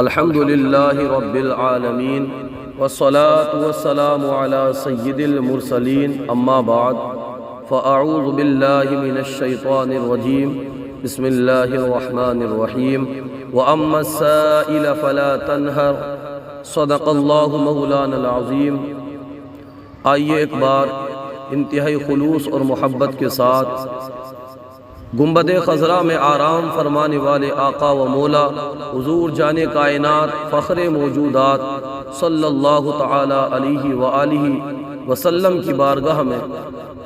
الحمد للہ رب العالمین والصلاة والسلام علی سید المرسلین اما بعد فاعوذ باللہ من الشیطان الرجیم بسم اللہ الرحمن الرحیم واما السائل فلا تنہر صدق اللہ مولانا العظیم۔ آئیے ایک بار انتہائی خلوص اور محبت کے ساتھ گنبد خضرا میں آرام فرمانے والے آقا و مولا حضور جان کائنات فخر موجودات صلی اللہ تعالی علیہ وآلہ وسلم کی بارگاہ میں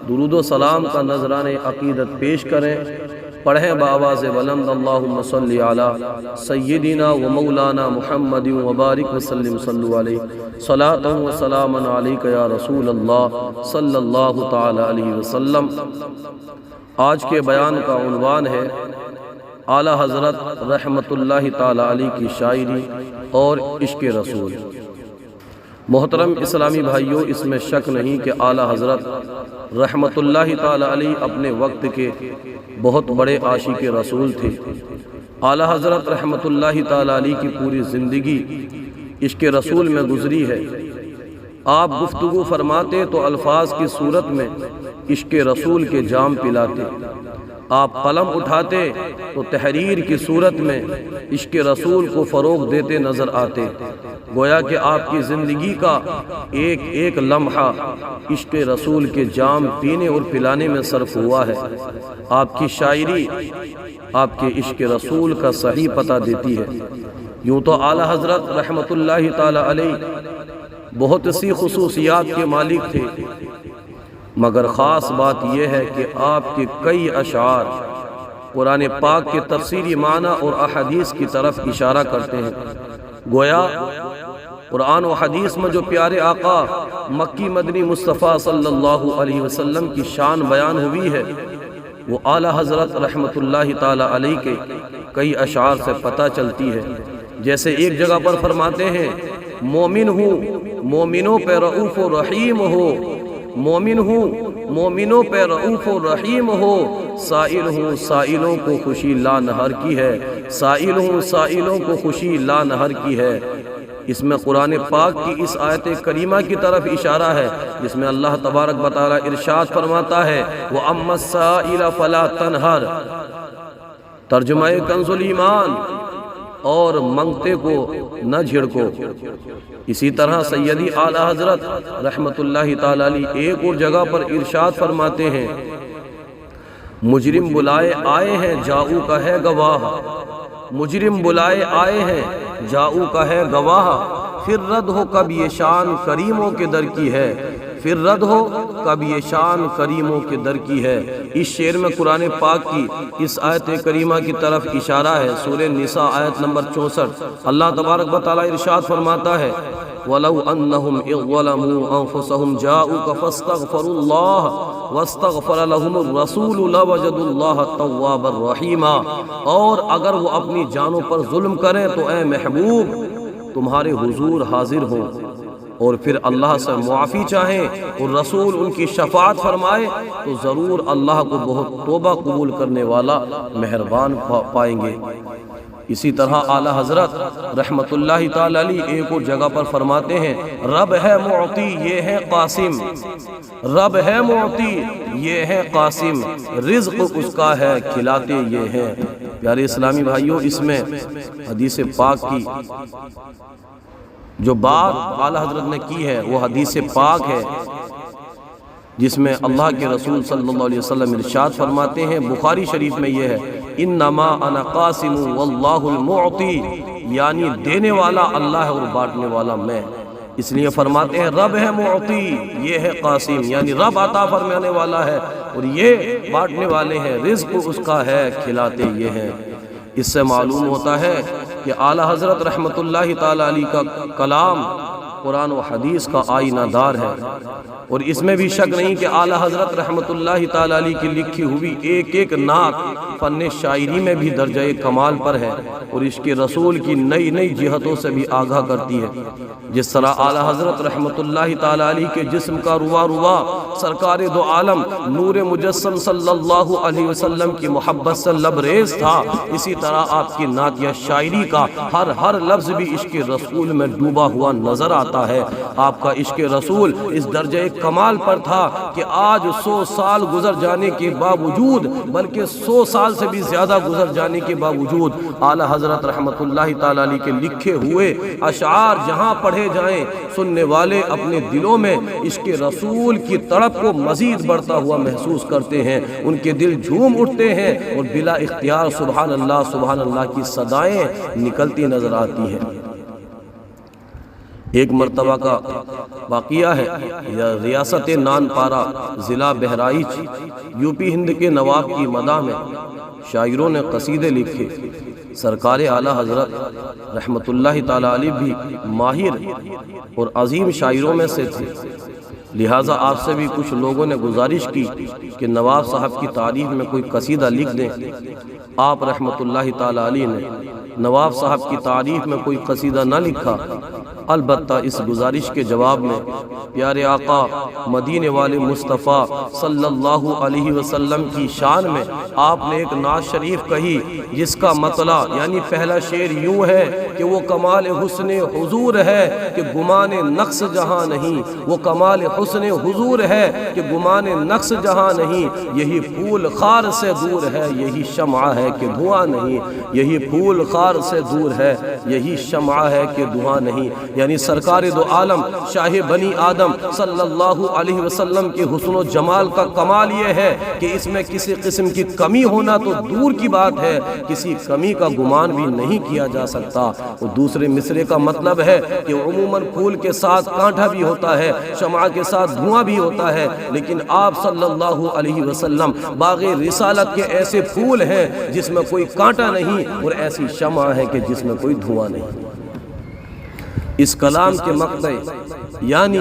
درود و سلام کا نذرانِ عقیدت پیش کریں۔ پڑھیں بآواز بلند اللہم صلی علی سیدنا و مولانا محمد وبارک وسلم صلو علیہ صلاۃ و سلام علیک یا رسول اللہ صلی اللہ تعالی علیہ وسلم۔ آج کے بیان کا عنوان ہے اعلیٰ حضرت رحمت اللہ تعالی علیہ کی شاعری اور عشق رسول۔ محترم اسلامی بھائیوں، اس میں شک نہیں کہ اعلیٰ حضرت رحمت اللہ تعالی علیہ اپنے وقت کے بہت بڑے عاشق رسول تھے۔ اعلیٰ حضرت رحمت اللہ تعالی علیہ کی پوری زندگی عشق رسول میں گزری ہے۔ آپ گفتگو فرماتے تو الفاظ کی صورت میں عشق رسول کے جام پلاتے، آپ قلم اٹھاتے تو تحریر کی صورت میں عشق رسول کو فروغ دیتے نظر آتے۔ گویا کہ آپ کی زندگی کا ایک ایک لمحہ عشق رسول کے جام پینے اور پلانے میں صرف ہوا ہے۔ آپ کی شاعری آپ کے عشق رسول کا صحیح پتہ دیتی ہے۔ یوں تو اعلیٰ حضرت رحمت اللہ تعالی علیہ بہت سی خصوصیات کے مالک تھے، مگر خاص بات یہ ہے کہ آپ کے کئی اشعار قرآن پاک کے تفسیری معنی اور احادیث کی طرف اشارہ کرتے ہیں۔ گویا قرآن و حدیث میں جو پیارے آقا مکی مدنی مصطفیٰ صلی اللہ علیہ وسلم کی شان بیان ہوئی ہے، وہ اعلیٰ حضرت رحمت اللہ تعالی علیہ کے کئی اشعار سے پتہ چلتی ہے۔ جیسے ایک جگہ پر فرماتے ہیں، مومن ہوں مومنوں پہ رؤوف و رحیم ہو، مومن ہوں مومنوں پہ رؤوف و رحیم ہو، سائل ہوں سائلوں کو خوشی لا نہر کی ہے، سائل ہوں سائلوں کو خوشی لا نہر کی ہے۔ اس میں قرآن پاک کی اس آیت کریمہ کی طرف اشارہ ہے جس میں اللہ تبارک و تعالی ارشاد فرماتا ہے وَأَمَّا السَّائِلَ فَلَا تَنْهَرْ۔ ترجمہ کنز الایمان، اور منگتے کو نہ جھڑکو۔ اسی طرح سیدی اعلیٰ حضرت رحمت اللہ تعالی علیہ ایک اور جگہ پر ارشاد فرماتے ہیں، مجرم بلائے آئے ہیں جاؤ کا ہے گواہ، مجرم بلائے آئے ہیں جاؤ کا ہے گواہ، پھر رد ہو کب یہ شان کریموں کے در کی ہے، پھر رد ہو کب یہ شان کریموں کے در کی ہے۔ اس شعر میں قرآن پاک کی اس آیت کریمہ کی طرف اشارہ ہے۔ سورہ نساء آیت نمبر 64، اللہ تبارک و تعالی ارشاد فرماتا ہے وَلَوْ أَنَّهُمْ إِذْ ظَلَمُوا أَنفُسَهُمْ جَاءُوكَ فَاسْتَغْفَرُوا اللَّهَ وَاسْتَغْفَرَ لَهُمُ الرَّسُولُ لَوَجَدُوا اللَّهَ تَوَّابًا رَحِيمًا۔ اور اگر وہ اپنی جانوں پر ظلم کریں تو اے محبوب تمہارے حضور حاضر ہوں اور پھر اللہ سے معافی چاہیں اور رسول ان کی شفاعت فرمائے تو ضرور اللہ کو بہت توبہ قبول کرنے والا مہربان پائیں گے۔ اسی طرح اعلیٰ حضرت رحمت اللہ تعالی علیہ ایک اور جگہ پر فرماتے ہیں رب ہے معطی یہ ہے قاسم، رب ہے معطی یہ ہے قاسم، رزق اس کا ہے کھلاتے یہ ہیں۔ پیارے اسلامی بھائیوں، اس میں حدیث پاک کی جو بات اعلیٰ حضرت نے کی ہے وہ حدیث پاک ہے جس میں اللہ کے رسول صلی اللہ علیہ وسلم ارشاد فرماتے ہیں، بخاری شریف میں یہ ہے انما انا قاسم واللہ المعطی، یعنی دینے والا اللہ ہے اور بانٹنے والا میں۔ اس لیے فرماتے ہیں رب ہے معطی یہ ہے قاسم، یعنی رب عطا فرمانے والا ہے اور یہ بانٹنے والے ہیں، رزق اس کا ہے کھلاتے یہ ہیں۔ اس سے معلوم ہوتا ہے کہ اعلیٰ حضرت رحمت اللہ تعالی علیہ کا کلام قرآن و حدیث کا آئینہ دار ہے، اور اس میں بھی شک نہیں کہ اعلیٰ حضرت رحمت اللہ تعالیٰ علیہ کی لکھی ہوئی ایک ایک نعت فن شاعری میں بھی درجہ کمال پر ہے، اور عشق رسول کی نئی نئی جہتوں سے بھی آگاہ کرتی ہے۔ جس طرح اعلیٰ حضرت رحمت اللہ تعالیٰ علیہ کے جسم کا روا روا سرکار دو عالم نور مجسم صلی اللہ علیہ وسلم کی محبت سے لبریز تھا، اسی طرح آپ کی نعت یا شاعری کا ہر لفظ بھی عشق رسول میں ڈوبا ہوا نظر آتا ہے۔ آپ کا عشق رسول اس درجہ کمال پر تھا کہ آج 100 سال گزر جانے کے باوجود، بلکہ 100 سال سے بھی زیادہ گزر جانے کے باوجود اعلیٰ حضرت رحمت اللہ تعالیٰ علیہ کے لکھے ہوئے اشعار جہاں پڑھے جائیں، سننے والے اپنے دلوں میں عشق رسول کی تڑپ کو مزید بڑھتا ہوا محسوس کرتے ہیں، ان کے دل جھوم اٹھتے ہیں اور بلا اختیار سبحان اللہ کی صدائیں نکلتی نظر آتی ہیں۔ ایک مرتبہ کا واقعہ ہے، ریاست نانپارہ ضلع بہرائچ یو پی ہند کے نواب کی مداح میں شاعروں نے قصیدے لکھے۔ سرکار اعلیٰ حضرت رحمت اللہ تعالیٰ علیہ بھی ماہر اور عظیم شاعروں میں سے تھے، لہٰذا آپ سے بھی کچھ لوگوں نے گزارش کی کہ نواب صاحب کی تعریف میں کوئی قصیدہ لکھ دیں۔ آپ رحمت اللہ تعالیٰ علیہ نے نواب صاحب کی تعریف میں کوئی قصیدہ نہ لکھا، البتہ اس گزارش کے جواب میں پیارے آقا مدینے والے مصطفیٰ صلی اللہ علیہ وسلم کی شان میں آپ نے ایک نعت شریف کہی، جس کا مطلع یعنی پہلا شعر یوں ہے کہ وہ کمال حسن حضور ہے کہ گمان نقص جہاں نہیں، وہ کمال حسن حضور ہے کہ گمان نقص جہاں نہیں، یہی پھول خار سے دور ہے یہی شمع ہے کہ دھواں نہیں، یہی پھول خار سے دور ہے یہی شمع ہے کہ دھواں نہیں۔ یعنی سرکار دو عالم شاہ بنی آدم صلی اللہ علیہ وسلم کے حسن و جمال کا کمال یہ ہے کہ اس میں کسی قسم کی کمی ہونا تو دور کی بات ہے، کسی کمی کا گمان بھی نہیں کیا جا سکتا۔ اور دوسرے مصرے کا مطلب ہے کہ عموماً پھول کے ساتھ کانٹا بھی ہوتا ہے، شمع کے ساتھ دھواں بھی ہوتا ہے، لیکن آپ صلی اللہ علیہ وسلم باغ رسالت کے ایسے پھول ہیں جس میں کوئی کانٹا نہیں، اور ایسی شمع ہے کہ جس میں کوئی دھواں نہیں۔ اس کلام کے مقطع یعنی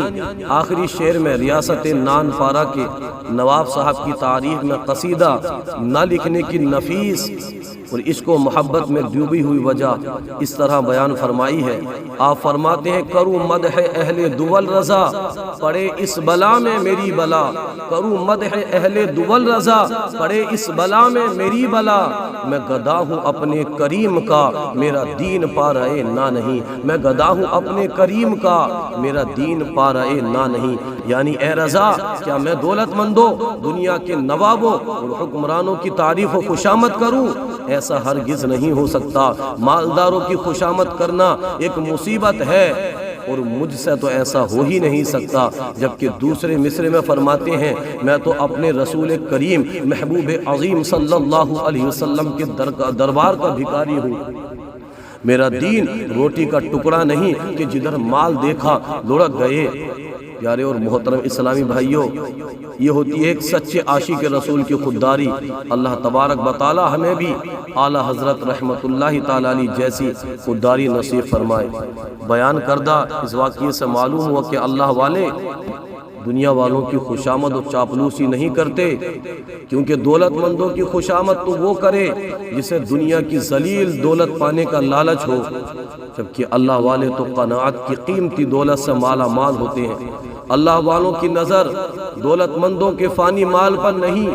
آخری شعر میں ریاست نانپارہ کے نواب صاحب کی تعریف میں قصیدہ نہ لکھنے کی نفیس اور عشق و محبت میں ڈوبی ہوئی وجہ اس طرح بیان فرمائی ہے۔ آپ فرماتے ہیں کروں مدح اہل دول رضا پڑے اس بلا میں میری بلا، کروں مدح اہل دول رضا پڑے اس بلا میں میری بلا، میں گدا ہوں اپنے کریم کا میرا دین پا رہے نہ نہیں، میں گدا ہوں اپنے کریم کا میرا دین پا رہے نہ نہیں۔ یعنی اے رضا کیا میں دولت مندوں دنیا کے نوابوں اور حکمرانوں کی تعریف و خوشامد کروں؟ ایسا ہرگز نہیں ہو سکتا۔ مالداروں کی خوشامد کرنا ایک مصیبت ہے اور مجھ سے تو ایسا ہو ہی نہیں سکتا۔ جبکہ دوسرے مصرے میں فرماتے ہیں میں تو اپنے رسول کریم محبوب عظیم صلی اللہ علیہ وسلم کے دربار کا بھکاری ہوں، میرا دین روٹی کا ٹکڑا نہیں کہ جدھر مال دیکھا لڑک گئے۔ پیارے اور محترم اسلامی بھائیوں، یہ ہوتی ہے ایک سچے عاشق رسول کی خودداری۔ اللہ تبارک و تعالی ہمیں بھی اعلیٰ حضرت رحمت اللہ تعالی علیہ جیسی خودداری نصیب فرمائے۔ بیان کردہ اس واقعے سے معلوم ہوا کہ اللہ والے دنیا والوں کی خوشامد و چاپلوسی نہیں کرتے، کیونکہ دولت مندوں کی خوشامد تو وہ کرے جسے دنیا کی ذلیل دولت پانے کا لالچ ہو، جبکہ اللہ والے تو قناعت کی قیمتی دولت سے مالا مال ہوتے ہیں۔ اللہ والوں کی نظر دولت مندوں کے فانی مال پر نہیں،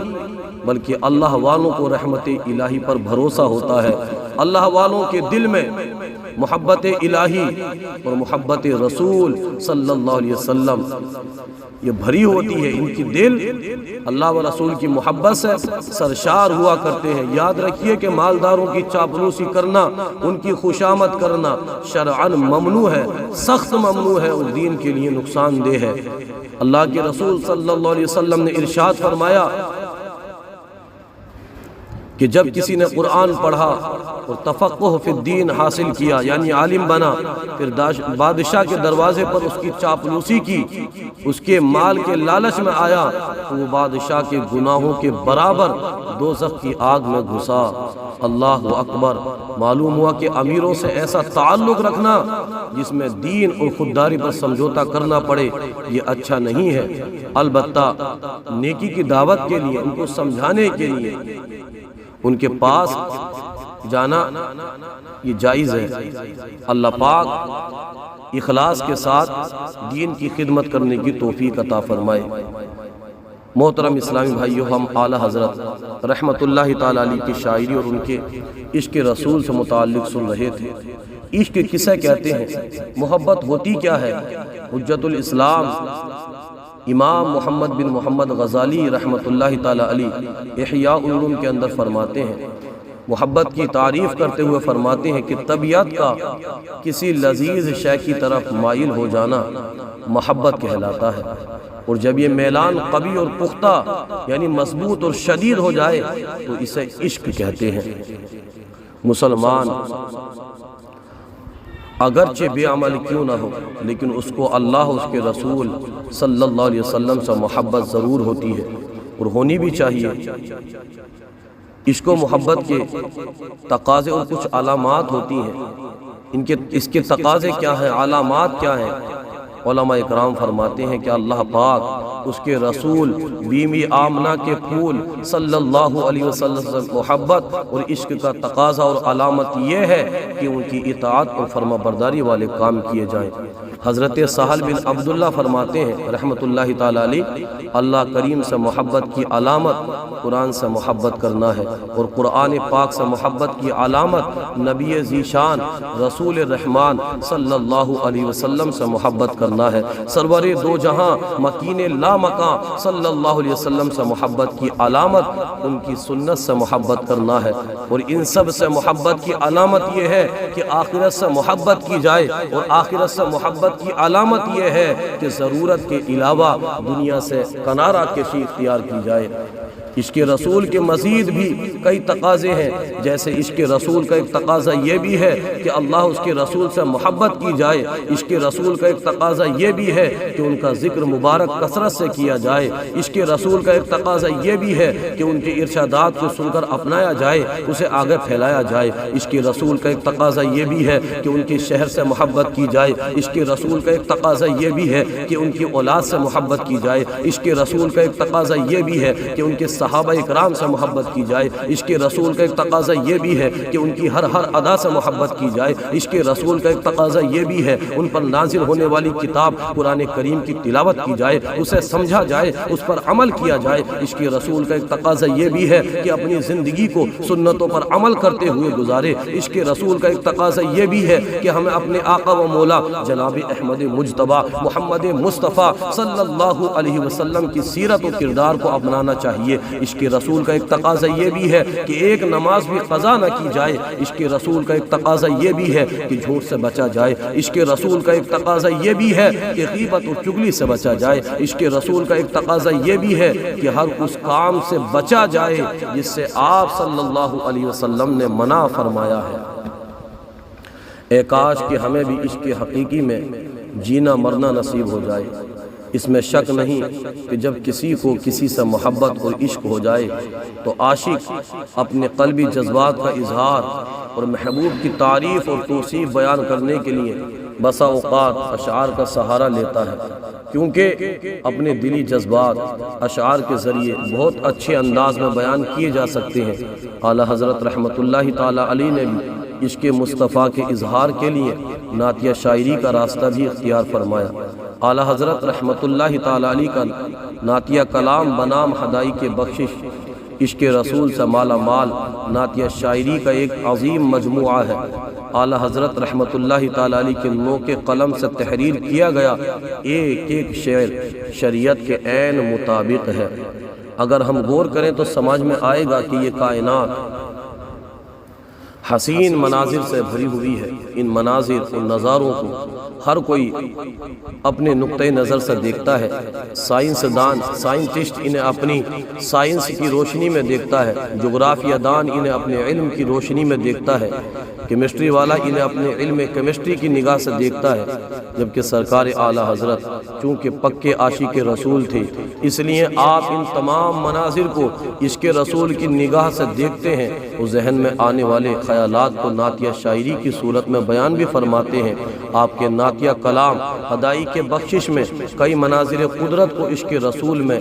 بلکہ اللہ والوں کو رحمت الہی پر بھروسہ ہوتا ہے۔ اللہ والوں کے دل میں محبت الہی اور محبت رسول صلی اللہ علیہ وسلم یہ بھری ہوتی ہے، ان کی دل اللہ و رسول کی محبت سے سرشار ہوا کرتے ہیں۔ یاد رکھیے کہ مالداروں کی چاپلوسی کرنا، ان کی خوشامد کرنا شرعاً ممنوع ہے، سخت ممنوع ہے اور دین کے لیے نقصان دہ ہے۔ اللہ کے رسول صلی اللہ علیہ وسلم نے ارشاد فرمایا کہ جب کسی نے قرآن پڑھا اور تفقہ فی الدین حاصل کیا یعنی عالم بنا، پھر بادشاہ کے دروازے پر اس کی چاپلوسی کی، اس کے مال کے لالچ میں آیا، تو وہ بادشاہ کے گناہوں کے برابر دوزخ کی آگ میں گھسا۔ اللہ اکبر۔ معلوم ہوا کہ امیروں سے ایسا تعلق رکھنا جس میں دین اور خودداری پر سمجھوتا کرنا پڑے، یہ اچھا نہیں ہے۔ البتہ نیکی کی دعوت کے لیے، ان کو سمجھانے کے لیے ان کے پاس جانا یہ جائز ہے۔ اللہ پاک اخلاص کے ساتھ دین کی خدمت کرنے کی توفیق عطا فرمائے۔ محترم اسلامی بھائیو، ہم اعلیٰ حضرت رحمت اللہ تعالیٰ علیہ کی شاعری اور ان کے عشق رسول سے متعلق سن رہے تھے۔ عشق کسے کہتے ہیں؟ محبت ہوتی کیا ہے؟ حجت الاسلام امام محمد بن محمد غزالی رحمت اللہ تعالیٰ علیہ احیاء العلوم کے اندر فرماتے ہیں، محبت کی تعریف کرتے ہوئے فرماتے ہیں کہ طبیعت کا کسی لذیذ شے کی طرف مائل ہو جانا محبت کہلاتا ہے، اور جب یہ میلان قوی اور پختہ یعنی مضبوط اور شدید ہو جائے تو اسے عشق کہتے ہیں۔ مسلمان اگرچہ بے عمل کیوں نہ ہو، لیکن اس کو اللہ اس کے رسول صلی اللہ علیہ وسلم سے محبت ضرور ہوتی ہے اور ہونی بھی چاہیے۔ عشق و محبت کے تقاضے اور کچھ علامات ہوتی ہیں، اس کے تقاضے کیا ہیں، علامات کیا ہیں؟ علماء اکرام فرماتے ہیں کہ اللہ پاک اس کے رسول بیوی آمنہ کے پھول صلی اللہ علیہ وسلم سے محبت اور عشق کا تقاضا اور علامت یہ ہے کہ ان کی اطاعت اور فرما برداری والے کام کیے جائیں۔ حضرت سہل بن عبداللہ فرماتے ہیں رحمت اللہ تعالیٰ علیہ، اللہ کریم سے محبت کی علامت قرآن سے محبت کرنا ہے، اور قرآن پاک سے محبت کی علامت نبی ذیشان رسول رحمان صلی اللہ علیہ وسلم سے محبت کرنا ہے۔ سرور دو جہاں مکین لا مکان صلی اللہ علیہ وسلم سے محبت کی علامت ان کی سنت سے محبت کرنا ہے، اور ان سب سے محبت کی علامت یہ ہے کہ آخرت سے محبت کی جائے، اور آخرت سے محبت کی علامت یہ ہے کہ ضرورت کے علاوہ دنیا سے کنارہ کشی اختیار کی جائے۔ عشق رسول کے مزید بھی کئی تقاضے ہیں، جیسے عشق رسول کا ایک تقاضا یہ بھی ہے کہ اللہ اس کے رسول سے محبت کی جائے۔ عشق رسول کا ایک تقاضا یہ بھی ہے کہ ان کا ذکر مبارک کثرت سے کیا جائے۔ عشق رسول کا ایک تقاضا یہ بھی ہے کہ ان کے ارشادات کو سن کر اپنایا جائے، اسے آگے پھیلایا جائے۔ عشق رسول کا ایک تقاضا یہ بھی ہے کہ ان کے شہر سے محبت کی جائے۔ عشق رسول کا ایک تقاضا یہ بھی ہے کہ ان کی اولاد سے محبت کی جائے۔ عشق رسول کا ایک تقاضا یہ بھی ہے کہ ان کے صحابہ اکرام سے محبت کی جائے۔ عشق رسول کا ایک تقاضا یہ بھی ہے کہ ان کی ہر ادا سے محبت کی جائے۔ عشق رسول کا ایک تقاضا یہ بھی ہے ان پر نازل ہونے والی کتاب قرآن کریم کی تلاوت کی جائے، اسے سمجھا جائے، اس پر عمل کیا جائے۔ عشق رسول کا ایک تقاضا یہ بھی ہے کہ اپنی زندگی کو سنتوں پر عمل کرتے ہوئے گزارے۔ عشق رسول کا ایک تقاضا یہ بھی ہے کہ ہمیں اپنے آقا و مولا جناب احمد مجتبی محمد مصطفیٰ صلی اللہ علیہ وسلم کی سیرت و کردار کو اپنانا چاہیے۔ عشق رسول کا ایک تقاضا یہ بھی ہے کہ ایک نماز بھی قضا نہ کی جائے۔ عشق رسول کا ایک تقاضا یہ بھی ہے کہ جھوٹ سے بچا جائے۔ عشق رسول کا ایک تقاضا یہ بھی ہے کہ غیبت و چغلی سے بچا جائے۔ عشق رسول کا ایک تقاضا یہ بھی ہے کہ ہر اس کام سے بچا جائے جس سے آپ صلی اللہ علیہ وسلم نے منع فرمایا ہے۔ اے کاش کہ ہمیں بھی عشق حقیقی میں جینا مرنا نصیب ہو جائے۔ اس میں شک نہیں کہ جب کسی کو کسی سے محبت اور عشق ہو جائے تو عاشق اپنے قلبی جذبات کا اظہار اور محبوب کی تعریف اور توصیف بیان کرنے کے لیے بسا اوقات اشعار کا سہارا لیتا ہے، کیونکہ اپنے دلی جذبات اشعار کے ذریعے بہت اچھے انداز میں بیان کیے جا سکتے ہیں۔ اعلیٰ حضرت رحمت اللہ تعالیٰ علیہ نے بھی عشق مصطفیٰ کے اظہار کے لیے نعتیہ شاعری کا راستہ بھی اختیار فرمایا۔ اعلیٰ حضرت رحمت اللہ تعالیٰ علیہ کا نعتیہ کلام بنام ہدائی کے بخشش عشق رسول سے مالا مال نعتیہ شاعری کا ایک عظیم مجموعہ ہے۔ اعلیٰ حضرت رحمت اللہ تعالیٰ علیہ کے نوک قلم سے تحریر کیا گیا ایک ایک شعر شریعت کے عین مطابق ہے۔ اگر ہم غور کریں تو سمجھ میں آئے گا کہ یہ کائنات حسین مناظر سے بھری ہوئی ہے۔ ان مناظر، ان نظاروں کو ہر کوئی اپنے نقطۂ نظر سے دیکھتا ہے۔ سائنٹسٹ انہیں اپنی سائنس کی روشنی میں دیکھتا ہے، جغرافیہ دان انہیں اپنے علم کی روشنی میں دیکھتا ہے، کیمسٹری والا انہیں اپنے علم کیمسٹری کی نگاہ سے دیکھتا ہے، جبکہ سرکار اعلیٰ حضرت چونکہ پکے عاشق رسول تھے، اس لیے آپ ان تمام مناظر کو عشق رسول کی نگاہ سے دیکھتے ہیں اور ذہن میں آنے والے خیالات کو نعتیہ شاعری کی صورت میں بیان بھی فرماتے ہیں۔ آپ کے نعتیہ کلام ادائی کے بخشش میں کئی مناظر قدرت کو عشق رسول میں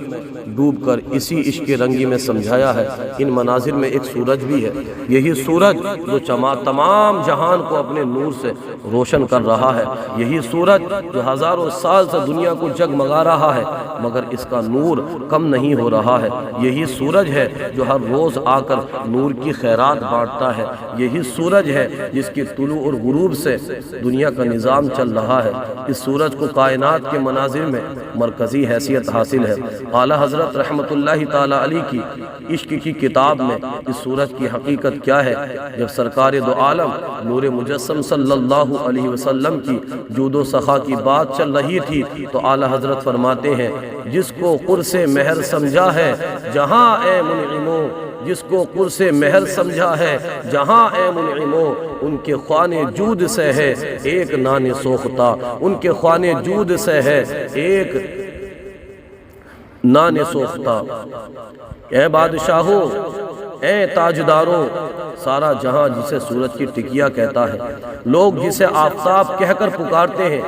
ڈوب کر اسی عشق رنگی میں سمجھایا ہے۔ ان مناظر میں ایک سورج بھی ہے، یہی سورج جو تمام جہان کو اپنے نور سے روشن کر رہا ہے، یہی سورج جو ہزاروں سال سے دنیا کو جگمگا رہا ہے مگر اس کا نور کم نہیں ہو رہا ہے، یہی سورج ہے جو ہر روز آ کر نور کی خیرات بانٹتا ہے، یہی سورج ہے جس کی طلوع اور غروب سے دنیا کا نظام چل رہا ہے۔ اس سورج کو کائنات کے مناظر میں مرکزی حیثیت حاصل ہے۔ اعلیٰ حضرت رحمت اللہ تعالی علیہ کی عشق کی کتاب میں اس سورج کی حقیقت کیا ہے؟ جب سرکار دو عالم نور مجسم صلی اللہ علیہ وسلم کی جود و سخا کی بات چل رہی تھی تو اعلیٰ حضرت فرماتے ہیں، جس کو قرص مہر سمجھا ہے جہاں اے منعمو، جس کو قرص مہر سمجھا ہے جہاں اے منعمو، ان کے خوان جود سے ہے ایک نان سوختہ، ان کے خوان جود سے ہے ایک نان سوختہ۔ اے بادشاہو، اے تاجداروں، سارا جہاں جسے سورج کی ٹکیا کہتا ہے، لوگ جسے آفتاب کہہ کر پکارتے ہیں،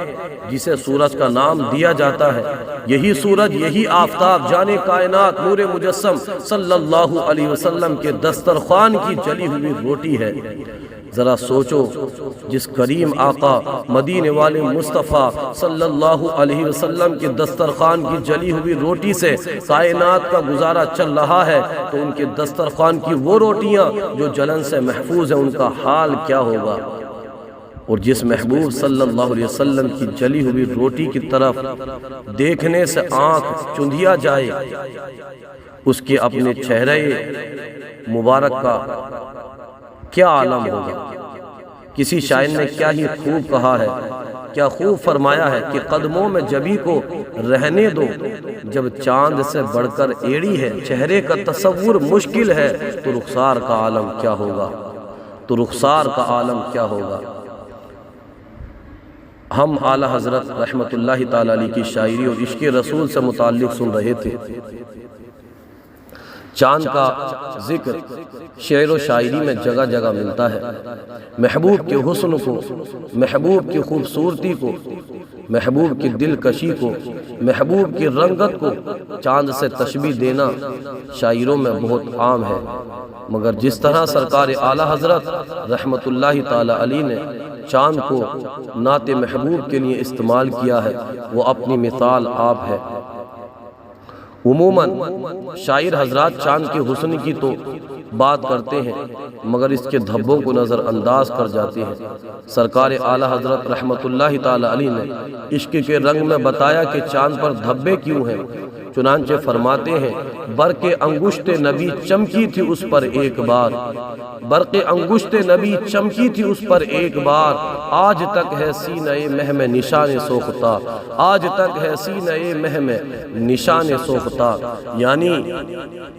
جسے سورج کا نام دیا جاتا ہے، یہی سورج، یہی آفتاب جانے کائنات نور مجسم صلی اللہ علیہ وسلم کے دسترخوان کی جلی ہوئی روٹی ہے۔ ذرا سوچو، جس کریم آقا مدینے والے مصطفیٰ صلی اللہ علیہ وسلم کے دسترخوان کی جلی ہوئی روٹی سے کائنات کا گزارا چل رہا ہے تو ان کے دسترخوان کی وہ روٹیاں جو جلن سے محفوظ ہیں، ان کا حال کیا ہوگا؟ اور جس محبوب صلی اللہ علیہ وسلم کی جلی ہوئی روٹی کی طرف دیکھنے سے آنکھ چندھیا جائے، اس کے اپنے چہرے مبارک کا کیا عالم ہوگا؟ کسی شاعر نے کیا ہی خوب کہا ہے، کیا خوب فرمایا ہے کہ قدموں میں جبھی کو رہنے دو جب چاند سے بڑھ کر ایڑی ہے، چہرے کا تصور مشکل ہے تو رخسار کا عالم کیا ہوگا، تو رخسار کا عالم کیا ہوگا۔ ہم اعلیٰ حضرت رحمت اللہ تعالی علیہ کی شاعری اور عشق رسول سے متعلق سن رہے تھے۔ چاند کا ذکر شعر و شاعری میں جگہ جگہ ملتا ہے۔ محبوب کے حسن کو، محبوب کی خوبصورتی کو، محبوب کی دلکشی کو، محبوب کی رنگت کو چاند سے تشبیہ دینا شاعروں میں بہت عام ہے، مگر جس طرح سرکار اعلیٰ حضرت رحمت اللہ تعالی علیہ نے چاند کو نعت محبوب کے لیے استعمال کیا ہے، وہ اپنی مثال آپ ہے۔ عموماً شاعر حضرات چاند کے حسن کی تو بات کرتے ہیں مگر اس کے دھبوں کو نظر انداز کر جاتے ہیں۔ سرکار اعلیٰ حضرت رحمت اللہ تعالی علیہ نے عشق کے رنگ میں بتایا کہ چاند پر دھبے کیوں ہیں، چنانچہ فرماتے ہیں، برق انگشت نبی چمکی تھی اس پر ایک بار، برق انگشت نبی چمکی تھی اس پر ایک بار، آج تک ہے سینہ مہ میں نشان سوختہ، آج تک ہے سینہ مہ میں نشان سوختہ۔ یعنی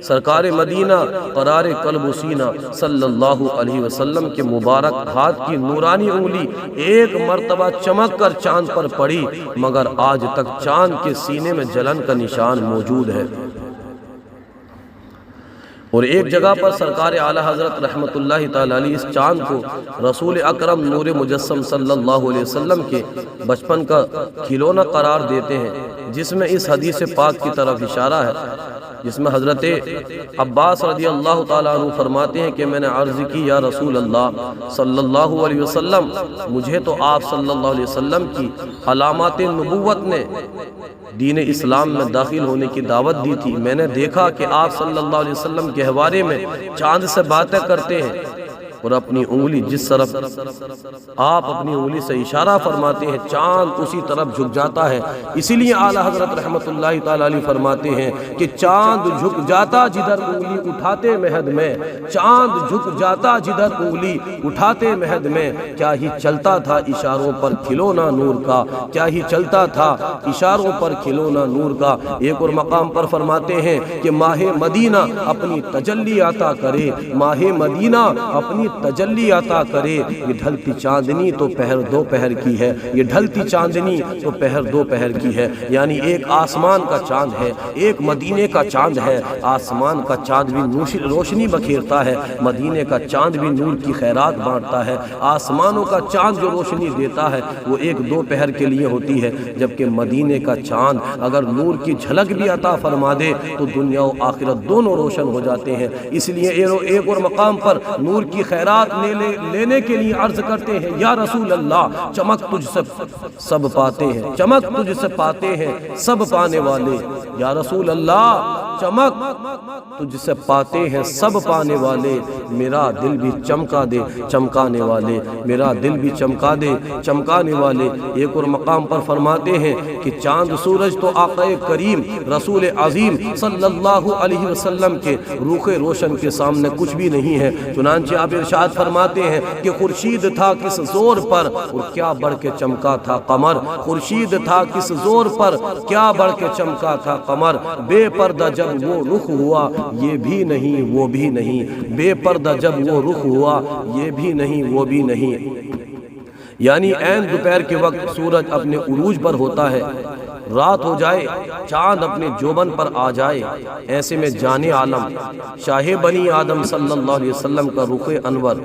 سرکار مدینہ قرار قلب و سینہ صلی اللہ علیہ وسلم کے مبارک ہاتھ کی نورانی انگلی ایک مرتبہ چمک کر چاند پر پڑی مگر آج تک چاند کے سینے میں جلن کا نشان موجود ہے۔ اور ایک جگہ پر سرکار اعلیٰ حضرت رحمت اللہ تعالی علیہ اس چاند کو رسول اکرم نور مجسم صلی اللہ علیہ وسلم کے بچپن کا کھلونا قرار دیتے ہیں، جس میں اس حدیث پاک کی طرف اشارہ ہے، جس میں حضرت عباس رضی اللہ تعالیٰ عنہ فرماتے ہیں کہ میں نے عرض کی، یا رسول اللہ صلی اللہ علیہ وسلم، مجھے تو آپ صلی اللہ علیہ وسلم کی علامات نبوت نے دین اسلام میں داخل ہونے کی دعوت دی تھی، میں نے دیکھا کہ آپ صلی اللہ علیہ وسلم کے حوالے میں چاند سے باتیں کرتے ہیں، اور اپنی انگلی جس طرف آپ اپنی انگلی سے اشارہ فرماتے ہیں چاند اسی طرف جھک جاتا ہے۔ اسی لیے اعلیٰ حضرت رحمت اللہ تعالی علیہ فرماتے ہیں کہ چاند جھک جاتا جدھر انگلی اٹھاتے مہد میں، چاند جھک جاتا جدھر انگلی اٹھاتے مہد میں، کیا ہی چلتا تھا اشاروں پر کھلونا نور کا، کیا ہی چلتا تھا اشاروں پر کھلونا نور کا۔ ایک اور مقام پر فرماتے ہیں کہ ماہ مدینہ اپنی تجلی عطا کرے، ماہ مدینہ اپنی تجلی عطا کرے، یہ ڈھلتی چاندنی تو پہر دو پہر کی ہے، یہ ڈھلتی چاندنی تو پہر دو پہر کی ہے۔ یعنی ایک آسمان کا چاند ہے، ایک مدینے کا چاند ہے۔ آسمان کا چاند بھی روشنی بکھیرتا ہے، مدینے کا چاند بھی نور کی خیرات بانٹتا ہے۔ آسمانوں کا چاند جو روشنی دیتا ہے وہ ایک دو پہر کے لیے ہوتی ہے، جبکہ مدینے کا چاند اگر نور کی جھلک بھی عطا فرما دے تو دنیا و آخرت دونوں روشن ہو جاتے ہیں۔ اس لیے ایک اور مقام پر نور کی خیرات لینے کے لیے عرض کرتے ہیں یا رسول اللہ چمک تجھ سے سب پاتے ہیں، چمک تجھ سے پاتے ہیں سب پانے والے، یا رسول اللہ چمک تجھ سے پاتے ہیں سب پانے والے، میرا دل بھی چمکا دے چمکانے والے، میرا دل بھی چمکا دے چمکانے والے۔ ایک اور مقام پر فرماتے ہیں کہ چاند سورج تو آقا کریم رسول عظیم صلی اللہ علیہ وسلم کے روخ روشن کے سامنے کچھ بھی نہیں ہے۔ چنانچہ آپ ارشاد فرماتے ہیں کہ خورشید تھا کس زور پر اور کیا بڑھ کے چمکا تھا قمر، خورشید تھا کس زور پر کیا بڑھ کے چمکا تھا قمر، بے پردہ جب وہ رخ ہوا یہ بھی نہیں وہ بھی نہیں، بے پردہ جب وہ رخ ہوا یہ بھی نہیں وہ بھی نہیں۔ یعنی عین دوپہر کے وقت سورج اپنے عروج پر ہوتا ہے، رات ہو جائے چاند اپنے جوبن پر آ جائے، ایسے میں جان عالم شاہ بنی آدم صلی اللہ علیہ وسلم کا رخ انور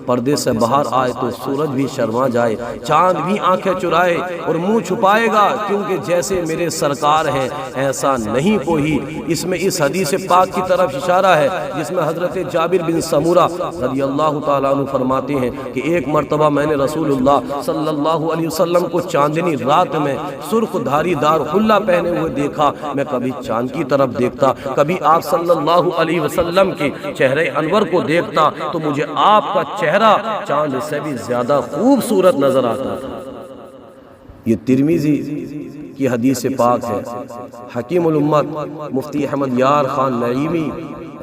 پردے سے باہر آئے تو سورج بھی شرما جائے، چاند بھی آنکھیں چرائے اور منہ چھپائے گا، کیونکہ جیسے میرے سرکار ہیں ایسا نہیں کوئی۔ اس میں اس حدیث پاک کی طرف اشارہ ہے جس میں حضرت جابر بن سمورہ رضی اللہ تعالیٰ عنہ فرماتے ہیں کہ ایک مرتبہ میں نے رسول اللہ صلی اللہ علیہ وسلم کو چاندنی رات میں سرخ دھاری دار خلہ پہنے ہوئے دیکھا۔ میں کبھی چاند کی طرف دیکھتا، کبھی آپ صلی اللہ علیہ وسلم کے چہرے انور کو دیکھتا تو مجھے آپ کا چہرہ چاند سے بھی زیادہ خوبصورت نظر آتا تھا۔ یہ ترمذی کی حدیث پاک ہے۔ حکیم الامت مفتی احمد یار خان نعیمی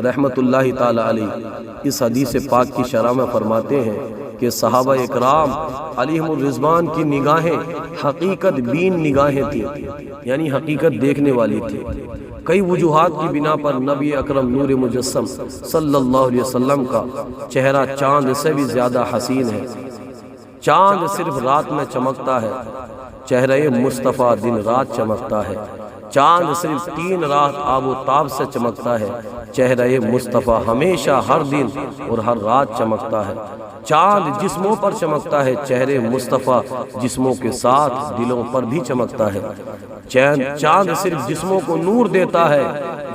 رحمت اللہ تعالی علیہ اس حدیث پاک کی شرح میں فرماتے ہیں کہ صحابہ اکرام علیہم الرضوان کی نگاہیں حقیقت بین نگاہیں تھیں، یعنی حقیقت دیکھنے والی تھی۔ کئی وجوہات کی بنا پر نبی اکرم نور مجسم صلی اللہ علیہ وسلم کا چہرہ چاند سے بھی زیادہ حسین ہے۔ چاند صرف رات میں چمکتا ہے، چہرہ مصطفیٰ دن رات چمکتا ہے۔ چاند صرف 3 رات آب و تاب سے چمکتا ہے، چہرہ مصطفیٰ ہمیشہ ہر دن اور ہر رات چمکتا ہے۔ چاند جسموں پر چمکتا ہے، چہرے مصطفیٰ جسموں کے ساتھ دلوں پر بھی چمکتا ہے۔ چاند صرف جسموں کو نور دیتا ہے،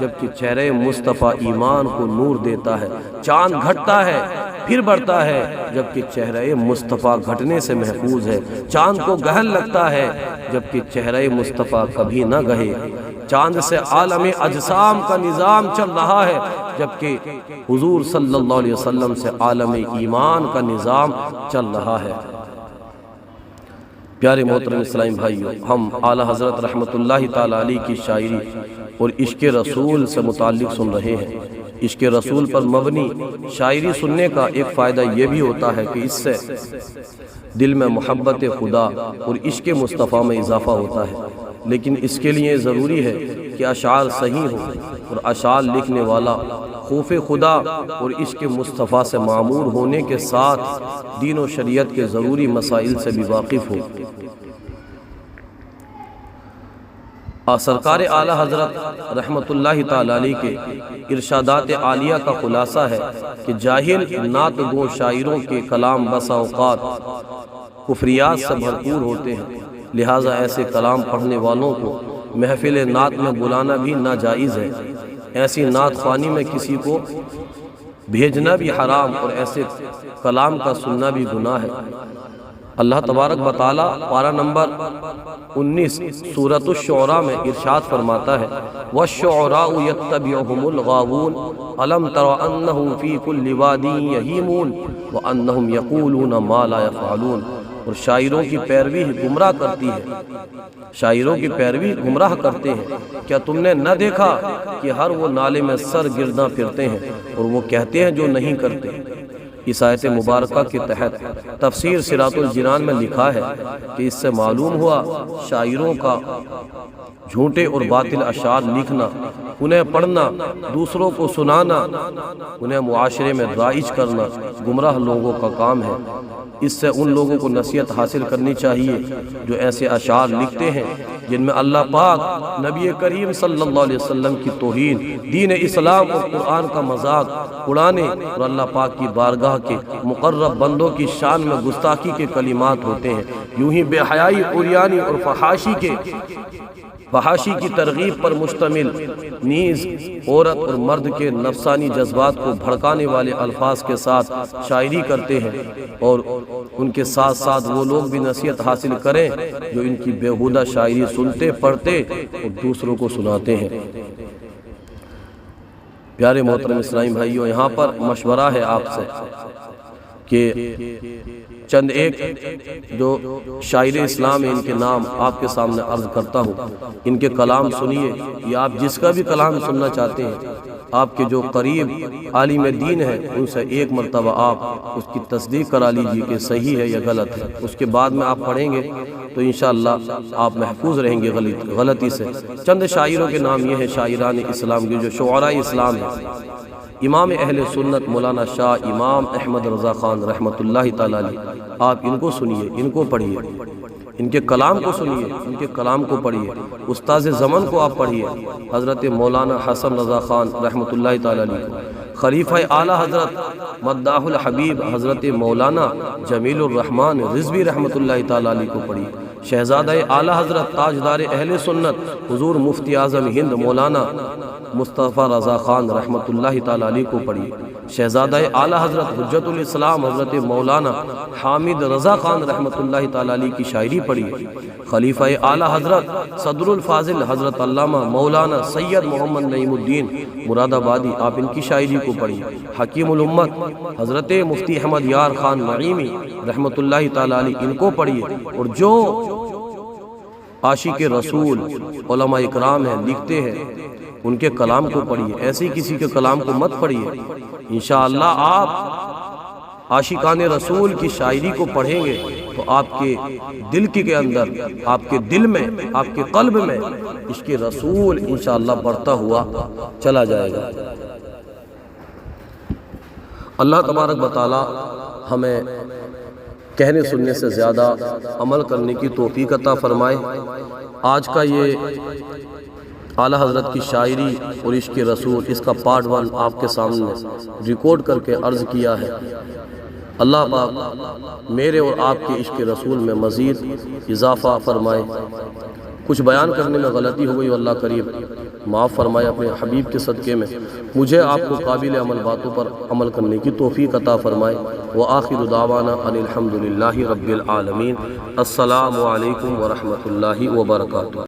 جبکہ چہرے مصطفیٰ ایمان کو نور دیتا ہے۔ چاند گھٹتا ہے پھر بڑھتا ہے، جبکہ چہرہ مصطفیٰ گھٹنے سے محفوظ ہے۔ چاند کو گہن لگتا ہے، جبکہ چہرہ مصطفیٰ کبھی نہ گہے۔ چاند سے عالم اجسام کا نظام چل رہا ہے، جبکہ حضور صلی اللہ علیہ وسلم سے عالم ایمان کا نظام چل رہا ہے۔ پیارے محترم اسلامی بھائیوں، ہم اعلیٰ حضرت رحمت اللہ تعالی علیہ کی شاعری اور عشق رسول سے متعلق سن رہے ہیں۔ عشق رسول پر مبنی شاعری سننے کا ایک فائدہ یہ بھی ہوتا ہے کہ اس سے دل میں محبت خدا اور عشق مصطفیٰ میں اضافہ ہوتا ہے، لیکن اس کے لیے ضروری ہے کہ اشعار صحیح ہوں اور اشعار لکھنے والا خوف خدا اور عشق مصطفیٰ سے معمور ہونے کے ساتھ دین و شریعت کے ضروری مسائل سے بھی واقف ہو۔ سرکار اعلیٰ حضرت رحمت اللہ تعالی علیہ کے ارشادات عالیہ کا خلاصہ ہے کہ جاہل نعت گو شاعروں کے کلام بسا اوقات کفریات سے بھرپور ہوتے ہیں، لہٰذا ایسے کلام پڑھنے والوں کو محفل نعت میں بلانا بھی ناجائز ہے۔ ایسی نعت خوانی میں کسی کو بھیجنا بھی حرام اور ایسے کلام کا سننا بھی گناہ ہے۔ اللہ تبارک و تعالی پارہ نمبر 19 سورۃ الشعراء میں ارشاد فرماتا ہے وَالشُّعَرَاءُ يَتَّبِعُهُمُ الْغَاوُونَ أَلَمْ تَرَ أَنَّهُمْ فِي كُلِّ وَادٍ يَهِيمُونَ وَأَنَّهُمْ يَقُولُونَ مَا لَا يَفْعَلُونَ۔ اور شاعروں کی پیروی گمراہ کرتی ہے، شاعروں کی پیروی گمراہ کرتے ہیں۔ کیا تم نے نہ دیکھا کہ ہر وہ نالے میں سر گرداں پھرتے ہیں اور وہ کہتے ہیں جو نہیں کرتے۔ اس آیت مبارکہ کے تحت تفسیر صراط الجنان میں لکھا ہے کہ اس سے معلوم ہوا شاعروں کا جھوٹے اور باطل اشعار لکھنا، انہیں پڑھنا، دوسروں کو سنانا، انہیں معاشرے میں رائج کرنا گمراہ لوگوں کا کام ہے۔ اس سے ان لوگوں کو نصیحت حاصل کرنی چاہیے جو ایسے اشعار لکھتے ہیں جن میں اللہ پاک، نبی کریم صلی اللہ علیہ وسلم کی توہین، دین اسلام اور قرآن کا مذاق اڑانے اور اللہ پاک کی بارگاہ کے مقرب بندوں کی شان میں گستاخی کے کلمات ہوتے ہیں۔ یوں ہی بے حیائی، عریانی اور فحاشی کی ترغیب پر مشتمل نیز عورت اور مرد کے نفسانی جذبات کو بھڑکانے والے الفاظ کے ساتھ شاعری کرتے ہیں، اور ان کے ساتھ ساتھ وہ لوگ بھی نصیحت حاصل کریں جو ان کی بیہودہ شاعری سنتے، پڑھتے اور دوسروں کو سناتے ہیں۔ پیارے محترم اسلامی بھائیوں، یہاں پر مشورہ ہے آپ سے کہ چند ایک جو شاعر اسلام ہیں ان کے نام آپ کے سامنے عرض کرتا ہوں، ان کے کلام سنیے، یا آپ جس کا بھی کلام سننا چاہتے ہیں، آپ کے جو قریب عالم دین ہیں ان سے ایک مرتبہ آپ اس کی تصدیق کرا لیجیے کہ صحیح ہے یا غلط ہے۔ اس کے بعد میں آپ پڑھیں گے تو انشاءاللہ آپ محفوظ رہیں گے غلطی سے۔ چند شاعروں کے نام یہ ہیں شاعران اسلام کے جو شعراء اسلام ہیں۔ امام اہل سنت مولانا شاہ امام احمد رضا خان رحمۃ اللہ تعالی علیہ، آپ ان کو سنیے، ان کو پڑھیے، ان کے کلام کو سنیے، ان کے کلام کو پڑھیے۔ استاذ زمن کو آپ پڑھیے، حضرت مولانا حسن رضا خان رحمۃ اللہ تعالی علیہ کو۔ خلیفہ اعلیٰ حضرت مداح الحبیب حضرت مولانا جمیل الرحمن رضوی رحمۃ اللہ تعالی علیہ کو پڑھیے۔ شہزادہ اعلیٰ حضرت تاجدار اہل سنت حضور مفتی اعظم ہند مولانا مصطفیٰ رضا خان رحمۃ اللہ تعالی علیہ کو پڑھیے۔ شہزادہ اعلیٰ حضرت حجت الاسلام حضرت مولانا حامد رضا خان رحمۃ اللہ تعالی علیہ کی شاعری پڑھیے۔ خلیفہ اعلیٰ حضرت صدر الفاضل حضرت علامہ مولانا سید محمد نعیم الدین مراد آبادی، آپ ان کی شاعری کو پڑھیے۔ حکیم الامت حضرت مفتی احمد یار خان نعیمی رحمۃ اللہ تعالی علیہ، ان کو پڑھیے۔ اور جو عاشق رسول علماء اکرام ہیں، لکھتے ہیں، ان کے کلام کو پڑھیے، ایسی کسی کے کلام کو مت پڑھیے۔ انشاءاللہ آپ عاشقان رسول کی شاعری کو پڑھیں گے تو آپ کے دل کے اندر، آپ کے دل میں، آپ کے قلب میں عشق رسول انشاءاللہ بڑھتا ہوا چلا جائے گا۔ اللہ تبارک و تعالی ہمیں کہنے سننے سے زیادہ عمل کرنے کی توفیق عطا فرمائے۔ آج کا یہ اعلیٰ حضرت کی شاعری اور عشق رسول، اس کا پارٹ 1 آپ کے سامنے ریکارڈ کر کے عرض کیا ہے۔ اللہ پاک میرے اور آپ کے عشق رسول میں مزید اضافہ فرمائے۔ کچھ بیان کرنے میں غلطی ہو گئی، اللہ کریم معاف فرمائے اپنے حبیب کے صدقے میں مجھے آپ کو قابل عمل باتوں پر عمل کرنے کی توفیق عطا فرمائے۔ وآخر دعوانا ان الحمد للہ رب العالمین۔ السلام علیکم ورحمۃ اللہ وبرکاتہ۔